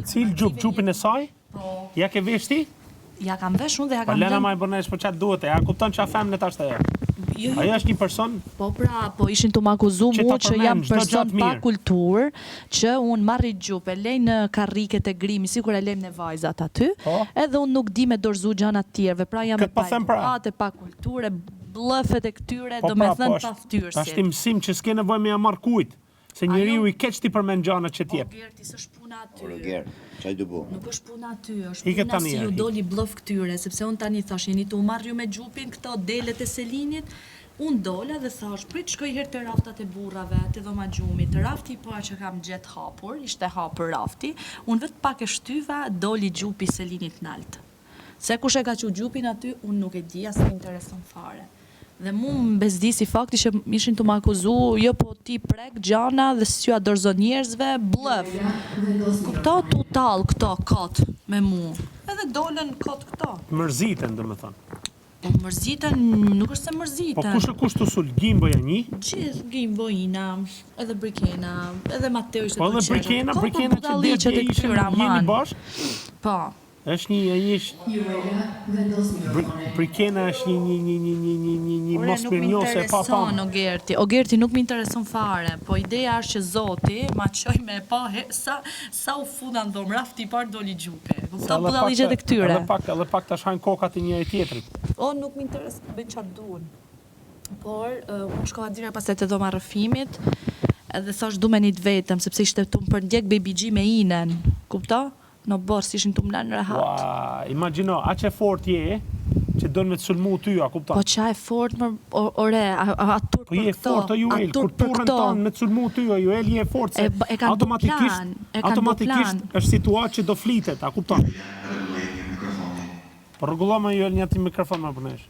Cil gjupin e saj? Po. Ja ke vesh ti? Ja kam vesh unë dhe ja Po kam Lena ma i bërnesh për qatë duhet e, ja kupton që a femne tash të e. Jo, Ajo është një person po pra, po ishin të m'akuzu Që mu ta që jam përmend çdo person gjatë pa mirë. kulturë, që unë marri gjup, e lej në karriket e grimi, sikur e lejmë në vajzat aty, Po. edhe unë nuk di me dorëzu gjanat tjerëve, pra jam Këtë po them pra. pa kulturë, blëfet e këtyre, Po do me pra, thënë po pa është ftyrësit. mësim që s'ke nevojë me ja marr kujt. Se njeriu i keq ti përmend gjanat që O t'jep. Gerti, s'është puna aty. Roger, çaj do bu? Nuk është puna aty, është Ike puna tani, si ju Aki. doli blëf këtyre, sepse unë tani thash, jeni të u marrë ju me gjupin këto delet e Selinit, unë dola dhe thash, prit shkoj herë të raftat e burrave, të dhoma gjumit, rafti pa që kam gjet hapur, ishte hapur rafti, unë vetë pak e shtyva, doli gjupi Selinit nalt. Se kush e ka që gjupin aty, unë nuk e di, as më intereson fare. Dhe mu më bezdisi fakti që ishin të më akuzu, jo po ti prek gjana dhe s'ja dorëzon njerëzve, blëf. Kupto total këto kot me mu. Edhe dolën kot këto. Mërziten, domethënë. Po mërziten, nuk është se Po mërziten. kush të sul Gimboja një? Gjithë Gimbojina, edhe Brikena, edhe Mateo ishte Po edhe të qeshët. Brikena që dje ishin jeni bashkë? Po. Është ai Brikena është një Ore, mos nuk më mirënjohse pa intereson O Gerti nuk më intereson fare, po ideja është që Zoti ma qoj me pa sa u funa në dhomë, rafti i parë doli gjupi. Kupton budalligjet e këtyre. Edhe pak tash hajnë kokat e njëri tjetrit. O nuk më intereson, bëjnë çfarë duan. Por unë shkova direkt pastaj te dhoma rrëfimit, edhe thash du me një të vetëm, sepse ishte tu më përndjek Baby G me Inen, kupto? Në borës ishin të më lanë rehat. Ua, imagjino, aq e fort je, që donë me të sulmu ty, a kupton? Po qa e fort më, ore, atur Po je për këto, fort o Juel, kur atur për turën këto. tonë me të sulmu ty o Juel, je fort, se E kanë bu plan, automatikisht është situatë që do flitet, a kupton? Po rregullon me Juel një ti mikrofon më përnesh.